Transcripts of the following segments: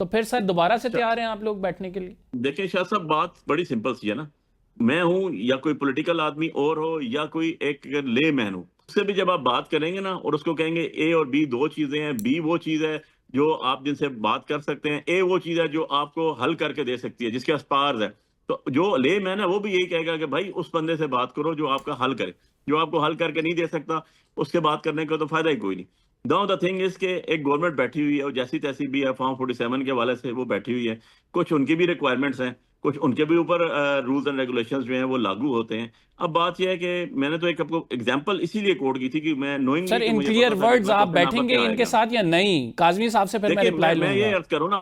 تو پھر سر دوبارہ سے تیار ہیں آپ لوگ بیٹھنے کے لیے؟ دیکھیں شاہ صاحب، بات بڑی سمپل سی ہے نا، میں ہوں یا کوئی پولیٹیکل آدمی اور ہو یا کوئی ایک لے مین ہو، اس سے بھی جب آپ بات کریں گے نا اور اس کو کہیں گے اے اور بی دو چیزیں ہیں، بی وہ چیز ہے جو آپ جن سے بات کر سکتے ہیں، اے وہ چیز ہے جو آپ کو حل کر کے دے سکتی ہے، جس کے اسپارز ہے، تو جو لے مین ہے وہ بھی یہی کہے گا کہ بھائی اس بندے سے بات کرو جو آپ کا حل کرے، جو آپ کو حل کر کے نہیں دے سکتا اس سے بات کرنے کا تو فائدہ ہی کوئی نہیں۔ ناؤ دا تھنگ از کہ ایک گورنمنٹ بیٹھی ہوئی ہے اور جیسی تیسی بھی ہے، فارم 47 کے حوالے سے وہ بیٹھی ہوئی ہے، کچھ ان کی بھی ریکوائرمنٹس ہیں، کچھ ان کے بھی اوپر رولز اینڈ ریگولیشنز جو ہیں وہ لاگو ہوتے ہیں۔ اب بات یہ ہے کہ میں نے تو ایک آپ کو ایگزامپل اسی لیے کوٹ کی تھی کہ میں نوئنگلی سر کہ ان مجھے کلیئر پتا تھا کہ ورڈز میں آپ تو پھر بیٹھیں نام گے کیا ان آئے کے گا۔ ساتھ یا نہیں؟ کاظمی صاحب سے پھر میں دیکھیں رپلائی میں لوں یہ گا۔ عرض کروں نا،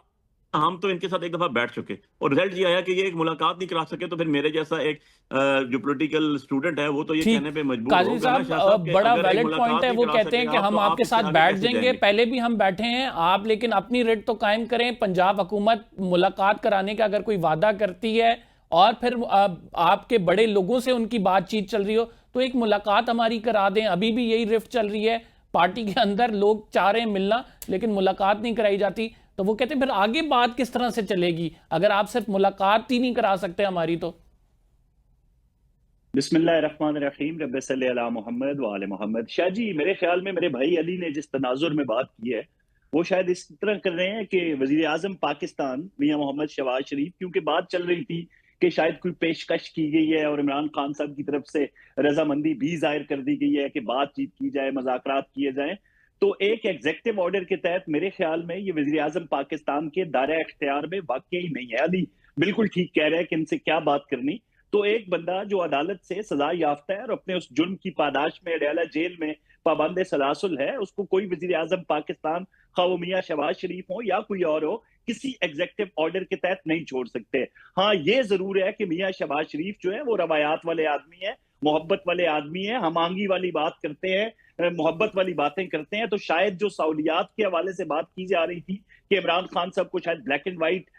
ہم تو ان کے ساتھ ایک دفعہ بیٹھ چکے اور رزلٹ یہ آیا کہ یہ ایک ملاقات نہیں کرا سکے، تو پھر میرے جیسا ایک جو پولیٹیکل اسٹوڈنٹ ہے وہ تو یہ ٹھیک، کہنے پہ مجبور کاظمی ہوگا نا شاہ صاحب کہ بڑا اگر ایک ویلڈ پوائنٹ ہے، ملاقات نہیں وہ کرا کہتے سکے ہیں کہ آپ ہم تو آپ کے اس سے ساتھ آگے بیٹھ کیسے جائیں جائیں گے، گے؟ پہلے بھی ہم بیٹھے ہیں آپ، لیکن اپنی ریٹ تو قائم کریں۔ پنجاب حکومت ملاقات کرانے کا اگر کوئی وعدہ کرتی ہے اور پھر آپ کے بڑے لوگوں سے ان کی بات چیت چل رہی ہو تو ایک ملاقات ہماری کرا دیں۔ ابھی بھی یہی رفت چل رہی ہے پارٹی کے اندر، لوگ چاہ رہے ہیں ملنا لیکن ملاقات نہیں کرائی جاتی، تو وہ کہتے ہیں پھر آگے بات کس طرح سے چلے گی اگر آپ صرف ملاقات ہی نہیں کرا سکتے ہماری تو؟ بسم اللہ الرحمن الرحیم، رب صلی علی محمد وآل محمد۔ شاہ جی میرے خیال میں میرے بھائی علی نے جس تناظر میں بات کی ہے وہ شاید اس طرح کر رہے ہیں کہ وزیر اعظم پاکستان میاں محمد شہباز شریف، کیونکہ بات چل رہی تھی کہ شاید کوئی پیشکش کی گئی ہے اور عمران خان صاحب کی طرف سے رضامندی بھی ظاہر کر دی گئی ہے کہ بات چیت کی جائے، مذاکرات کیے جائیں، تو ایک ایگزیکٹو آرڈر کے تحت میرے خیال میں یہ وزیر اعظم پاکستان کے دائرہ اختیار میں واقعی نہیں ہے۔ علی بالکل ٹھیک کہہ رہے ہیں کہ ان سے کیا بات کرنی۔ تو ایک بندہ جو عدالت سے سزا یافتہ ہے اور اپنے اس جرم کی پاداش میں اڈیالہ جیل میں پابند سلاسل ہے، اس کو کوئی وزیر اعظم پاکستان، خواہ وہ میاں شہباز شریف ہو یا کوئی اور ہو، کسی ایگزیکٹو آرڈر کے تحت نہیں چھوڑ سکتے۔ ہاں یہ ضرور ہے کہ میاں شہباز شریف جو ہے وہ روایات والے آدمی ہیں، محبت والے آدمی ہیں، ہم آہنگی والی بات کرتے ہیں، محبت والی باتیں کرتے ہیں، تو شاید جو سہولیات کے حوالے سے بات کی جا رہی تھی کہ عمران خان صاحب کو شاید بلیک اینڈ وائٹ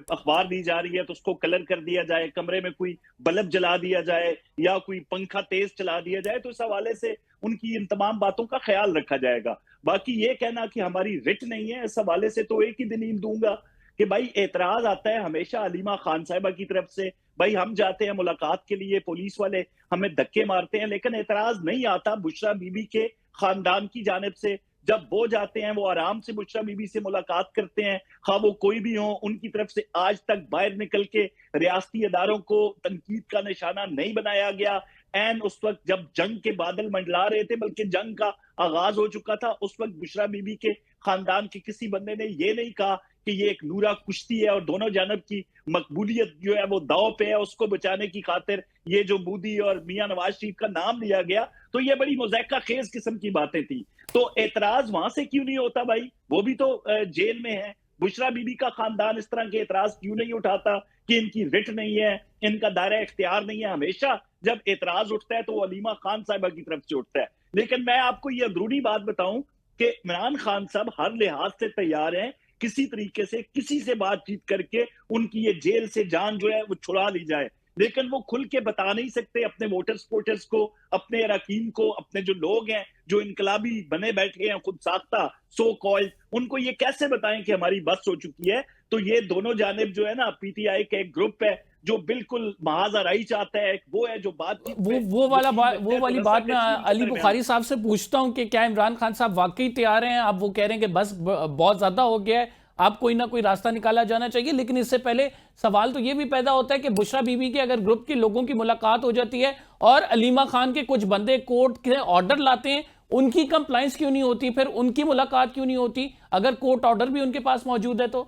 اخبار دی جا رہی ہے تو اس کو کلر کر دیا جائے، کمرے میں کوئی بلب جلا دیا جائے یا کوئی پنکھا تیز چلا دیا جائے، تو اس حوالے سے ان کی ان تمام باتوں کا خیال رکھا جائے گا۔ باقی یہ کہنا کہ ہماری رٹ نہیں ہے، اس حوالے سے تو ایک ہی دلیل دوں گا کہ بھائی اعتراض آتا ہے ہمیشہ علیمہ خان صاحبہ کی طرف سے، بھائی ہم جاتے ہیں ملاقات کے لیے، پولیس والے ہمیں دھکے مارتے ہیں، لیکن اعتراض نہیں آتا بشرا بی بی کے خاندان کی جانب سے۔ جب وہ جاتے ہیں وہ آرام سے بشرا بی بی سے ملاقات کرتے ہیں، خواہ وہ کوئی بھی ہوں، ان کی طرف سے آج تک باہر نکل کے ریاستی اداروں کو تنقید کا نشانہ نہیں بنایا گیا۔ این اس وقت جب جنگ کے بادل منڈلا رہے تھے، بلکہ جنگ کا آغاز ہو چکا تھا، اس وقت بشرا بی بی کے خاندان کے کسی بندے نے یہ نہیں کہا کہ یہ ایک نورا کشتی ہے اور دونوں جانب کی مقبولیت جو ہے وہ داؤ پہ ہے، اس کو بچانے کی خاطر یہ جو مودی اور میاں نواز شریف کا نام لیا گیا، تو یہ بڑی مضحکہ خیز قسم کی باتیں تھی۔ تو اعتراض وہاں سے کیوں نہیں ہوتا بھائی؟ وہ بھی تو جیل میں ہے۔ بشرا بی بی کا خاندان اس طرح کے اعتراض کیوں نہیں اٹھاتا کہ ان کی رٹ نہیں ہے، ان کا دائرہ اختیار نہیں ہے؟ ہمیشہ جب اعتراض اٹھتا ہے تو وہ علیمہ خان صاحبہ کی طرف سے اٹھتا ہے۔ لیکن میں آپ کو یہ اندرونی بات بتاؤں کہ عمران خان صاحب ہر لحاظ سے تیار ہیں کسی طریقے سے کسی سے بات چیت کر کے ان کی یہ جیل سے جان جو ہے وہ چھڑا لی جائے، لیکن وہ کھل کے بتا نہیں سکتے اپنے ووٹرز کو، اپنے اراکین کو، اپنے جو لوگ ہیں جو انقلابی بنے بیٹھے ہیں خود ساختہ سو کالڈ، ان کو یہ کیسے بتائیں کہ ہماری بس ہو چکی ہے؟ تو یہ دونوں جانب جو ہے نا، پی ٹی آئی کا ایک گروپ ہے جو بالکل محاذ آرائی چاہتا ہے، وہ ہے جو بات چیت میں وہ والی بات میں علی بخاری صاحب سے پوچھتا ہوں کہ کیا عمران خان صاحب واقعی تیار ہیں؟ آپ وہ کہہ رہے ہیں کہ بس بہت زیادہ ہو گیا ہے، آپ کوئی نہ کوئی راستہ نکالا جانا چاہیے، لیکن اس سے پہلے سوال تو یہ بھی پیدا ہوتا ہے کہ بشرا بی بی کے اگر گروپ کے لوگوں کی ملاقات ہو جاتی ہے اور علیمہ خان کے کچھ بندے کورٹ کے آرڈر لاتے ہیں، ان کی کمپلائنس کیوں نہیں ہوتی؟ پھر ان کی ملاقات کیوں نہیں ہوتی اگر کورٹ آرڈر بھی ان کے پاس موجود ہے تو؟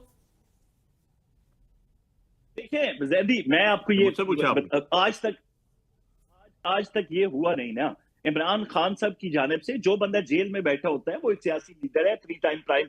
دیکھیں زیدی، میں آپ کو یہ آج تک یہ ہوا نہیں نا۔ عمران خان صاحب کی جانب سے جو بندہ جیل میں بیٹھا ہوتا ہے وہ ایک سیاسی لیڈر ہے، 3 ٹائم پرائم،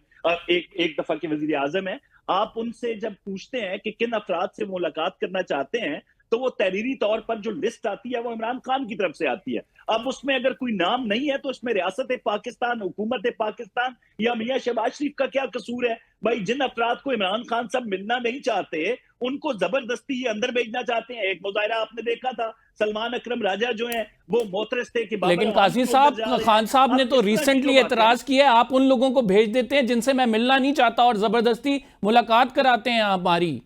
ایک دفعہ کے وزیر اعظم ہے، آپ ان سے جب پوچھتے ہیں کہ کن افراد سے ملاقات کرنا چاہتے ہیں تو تو وہ تحریری طور پر جو لسٹ آتی ہے وہ عمران خان کی طرف سے آتی ہے. اب اس میں اگر کوئی نام نہیں ہے تو اس میں ریاست پاکستان، حکومت پاکستان یا میاں شہباز شریف کا کیا قصور ہے؟ بھائی جن افراد کو عمران خان صاحب ملنا نہیں چاہتے ان کو زبردستی یہ اندر بھیجنا چاہتے ہیں. ایک مظاہرہ آپ نے دیکھا تھا، سلمان اکرم راجہ جو ہیں وہ معترض تھے کہ لیکن قاضی صاحب، خان صاحب نے تو ریسنٹلی اعتراض کیا ہے، آپ ان لوگوں کو بھیج دیتے ہیں جن سے میں ملنا نہیں چاہتا اور زبردستی ملاقات کراتے ہیں آپ ہماری.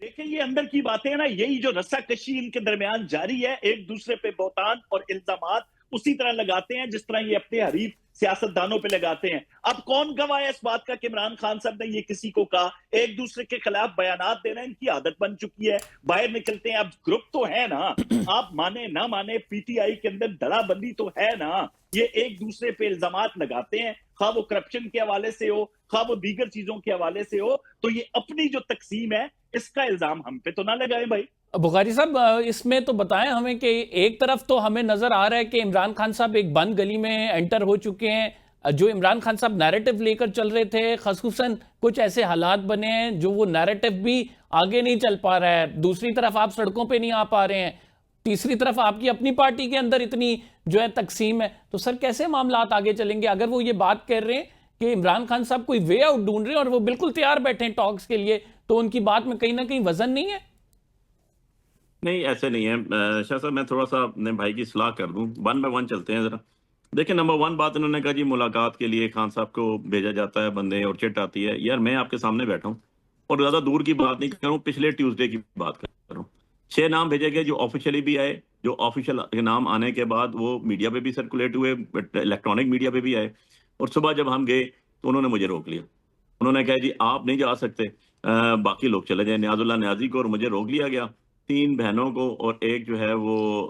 دیکھیں یہ اندر کی باتیں ہیں نا، یہی جو رسہ کشی ان کے درمیان جاری ہے، ایک دوسرے پہ بہتان اور الزامات اسی طرح لگاتے ہیں جس طرح یہ اپنے حریف سیاستدانوں پہ لگاتے ہیں. اب کون گواہ ہے اس بات کا کہ عمران خان صاحب نے یہ کسی کو کہا؟ ایک دوسرے کے خلاف بیانات دینا ان کی عادت بن چکی ہے. باہر نکلتے ہیں، اب گروپ تو ہے نا، آپ مانے نہ مانے پی ٹی آئی کے اندر دھڑا بندی تو ہے نا. یہ ایک دوسرے پہ الزامات لگاتے ہیں، خواہ وہ کرپشن کے حوالے سے ہو، خواہ وہ دیگر چیزوں کے حوالے سے ہو. تو یہ اپنی جو تقسیم ہے اس کا الزام ہم پہ تو نہ لگائیں بھائی. بخاری صاحب، اس میں تو بتائیں ہمیں کہ ایک طرف تو ہمیں نظر آ رہا ہے کہ عمران خان صاحب ایک بند گلی میں انٹر ہو چکے ہیں. جو عمران خان صاحب نیریٹو لے کر چل رہے تھے، خصوصاً کچھ ایسے حالات بنے ہیں جو وہ نیریٹو بھی آگے نہیں چل پا رہا ہے. دوسری طرف آپ سڑکوں پہ نہیں آ پا رہے ہیں. تیسری طرف آپ کی اپنی پارٹی کے اندر اتنی جو ہے تقسیم ہے. تو سر کیسے معاملات آگے چلیں گے اگر وہ یہ بات کر رہے ہیں کہ عمران خان صاحب کوئی وے آؤٹ ڈھونڈ رہے ہیں اور وہ بالکل تیار بیٹھے ہیں ٹاکس کے لیے؟ تو ان کی بات میں کہیں نہ کہیں وزن نہیں ہے. نہیں ایسے نہیں ہے شاہ صاحب، میں تھوڑا سا اپنے بھائی کی اصلاح کر دوں. 1 by 1 چلتے ہیں ذرا. دیکھیں نمبر 1 بات انہوں نے کہا جی ملاقات کے لیے خان صاحب کو بھیجا جاتا ہے بندے اور چٹ آتی ہے. یار میں آپ کے سامنے بیٹھا ہوں اور زیادہ دور کی بات نہیں کر رہا ہوں، پچھلے ٹیوزڈے کی بات کر رہا ہوں. 6 نام بھیجے گئے جو آفیشلی بھی آئے، جو آفیشل نام آنے کے بعد وہ میڈیا پہ بھی سرکولیٹ ہوئے، الیکٹرانک میڈیا پہ بھی آئے. اور صبح جب ہم گئے تو انہوں نے مجھے روک لیا. انہوں نے کہا جی آپ نہیں جا سکتے، باقی لوگ چلے جائیں. نیاز اللہ نیازی کو اور مجھے روک لیا گیا، 3 بہنوں کو اور ایک جو ہے وہ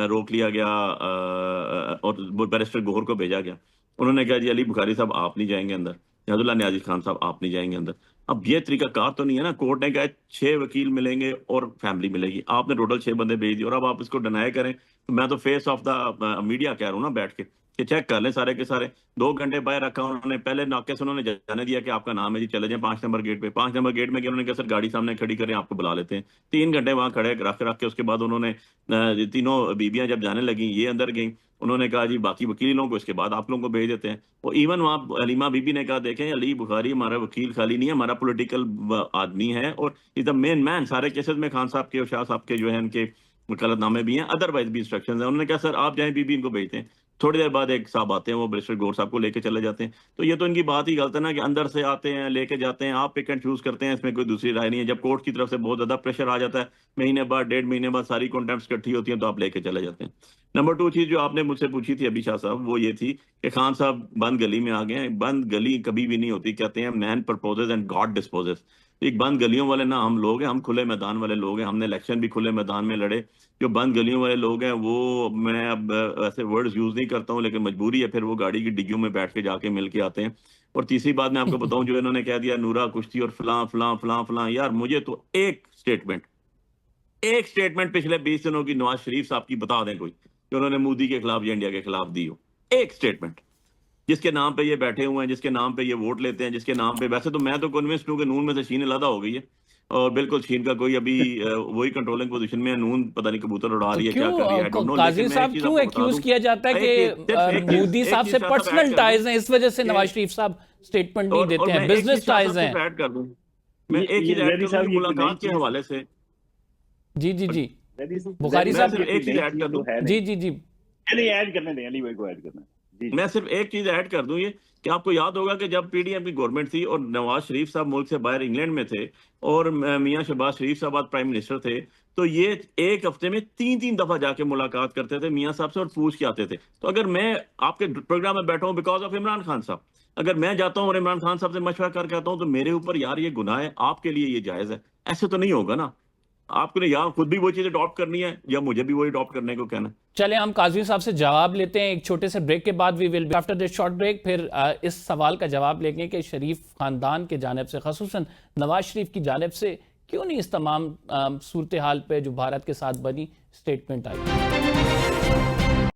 روک لیا گیا اور بیرسٹر گوہر کو بھیجا گیا. انہوں نے کہا جی علی بخاری صاحب آپ نہیں جائیں گے اندر، نیاز اللہ نیازی خان صاحب آپ نہیں جائیں گے اندر. اب یہ طریقہ کار تو نہیں ہے نا. کورٹ نے کہا 6 وکیل ملیں گے اور فیملی ملے گی، آپ نے ٹوٹل 6 بندے بھیج دیے اور اب آپ اس کو ڈینائی کریں. تو میں تو فیس آف دا میڈیا کہہ رہا ہوں نا بیٹھ کے کہ چیک کر لیں سارے کے سارے. 2 گھنٹے باہر رکھا انہوں نے. پہلے ناکے سے انہوں نے جانے دیا کہ آپ کا نام ہے جی چلے جائیں 5 نمبر گیٹ پہ. 5 نمبر گیٹ میں کہ انہوں نے کہا سر گاڑی سامنے کھڑی کریں آپ کو بلا لیتے ہیں. 3 گھنٹے وہاں کھڑے رکھ کے اس کے بعد انہوں نے تینوں بیویاں جب جانے لگیں یہ اندر گئیں. انہوں نے کہا جی باقی وکیلوں کو اس کے بعد آپ لوگوں کو بھیج دیتے ہیں. اور ایون وہاں حلیمہ بی بی نے کہا دیکھیں علی بخاری ہمارا وکیل خالی نہیں ہے، ہمارا پولیٹیکل آدمی ہے اور از دا مین مین. سارے کیسز میں خان صاحب کے اور شاہ صاحب کے جو ہے ان کے وکالت نامے بھی ہیں، ادروائز بھی انسٹرکشنز ہیں. انہوں نے کہا سر آپ جائیں بی بی ان کو بھیجتے ہیں. تھوڑی دیر بعد ایک صاحب آتے ہیں وہ بیرسٹر گور صاحب کو لے کے چلے جاتے ہیں. تو یہ تو ان کی بات ہی غلط ہے نا کہ اندر سے آتے ہیں لے کے جاتے ہیں، آپ پک اینڈ چوز کرتے ہیں، اس میں کوئی دوسری رائے نہیں ہے. جب کورٹ کی طرف سے بہت زیادہ پریشر آ جاتا ہے، مہینے بعد 1.5 مہینے بعد ساری کانٹیمپٹس اکٹھی ہوتی ہیں تو آپ لے کے چلے جاتے ہیں. نمبر 2 چیز جو آپ نے مجھ سے پوچھی تھی ابھی شاہ صاحب وہ یہ تھی کہ خان صاحب بند گلی میں آ گئے ہیں. بند گلی کبھی بھی نہیں ہوتی. کہتے ہیں مین پرپوزز اینڈ گاڈ ڈسپوزز. ایک بند گلیوں والے نہ ہم لوگ ہیں، ہم کھلے میدان والے لوگ ہیں. ہم نے الیکشن بھی کھلے میدان میں لڑے. جو بند گلیوں والے لوگ ہیں وہ میں اب ایسے ورڈز یوز نہیں کرتا ہوں لیکن مجبوری ہے، پھر وہ گاڑی کی ڈگیوں میں بیٹھ کے جا کے مل کے آتے ہیں. اور تیسری بات میں آپ کو بتاؤں جو انہوں نے کہہ دیا نورا کشتی اور فلاں فلاں فلاں فلاں، یار مجھے تو ایک سٹیٹمنٹ پچھلے 20 دنوں کی نواز شریف صاحب کی بتا دیں کوئی کہ انہوں نے مودی کے خلاف یا انڈیا کے خلاف دی ہو. ایک سٹیٹمنٹ جس کے نام پہ یہ بیٹھے ہوئے ہیں، جس کے نام پہ یہ ووٹ لیتے ہیں، جس کے نام پہ ویسے تو میں تو کنونسڈ ہوں کہ نون میں سے شین علیحدہ ہو گئی ہے اور بالکل شین کا کوئی ابھی وہی کنٹرولنگ پوزیشن میں ہے. نون پتہ نہیں کبوتر اڑا رہی ہے کیا کر رہی ہے، I don't know. قاضی صاحب کیوں ایکیوز کیا جاتا ہے کہ مودی صاحب سے پرسنل ٹائز ہیں، اس وجہ سے نواز شریف صاحب سٹیٹمنٹ نہیں دیتے ہیں، بزنس ٹائز ہیں. میں ایک چیز ایڈ کر دوں ملاقات کے حوالے سے. جی بخاری صاحب ایک چیز ایڈ کر دوں. جی ایڈ کرنے دیں علی بھائی کو ایڈ کرنا. میں صرف ایک چیز ایڈ کر دوں، یہ کہ آپ کو یاد ہوگا کہ جب پی ڈی ایم کی گورنمنٹ تھی اور نواز شریف صاحب ملک سے باہر انگلینڈ میں تھے اور میاں شہباز شریف صاحب آج پرائم منسٹر تھے، تو یہ ایک ہفتے میں 3 دفعہ جا کے ملاقات کرتے تھے میاں صاحب سے اور پوچھ کے آتے تھے. تو اگر میں آپ کے پروگرام میں بیٹھا ہوں بیکاز آف عمران خان صاحب، اگر میں جاتا ہوں اور عمران خان صاحب سے مشورہ کر کے آتا ہوں تو میرے اوپر یار یہ گناہ ہے، آپ کے لیے یہ جائز ہے. ایسے تو نہیں ہوگا نا. آپ کو نے یا خود بھی وہ چیز اڈاپٹ کرنی ہے یا مجھے بھی وہی اڈاپٹ کرنے کو کہنا. چلیں ہم قاضی صاحب سے جواب لیتے ہیں ایک چھوٹے سے بریک کے بعد. We will be after this short break پھر اس سوال کا جواب لیں گے کہ شریف خاندان کے جانب سے خصوصاً نواز شریف کی جانب سے کیوں نہیں اس تمام صورتحال پہ جو بھارت کے ساتھ بنی سٹیٹمنٹ آئی.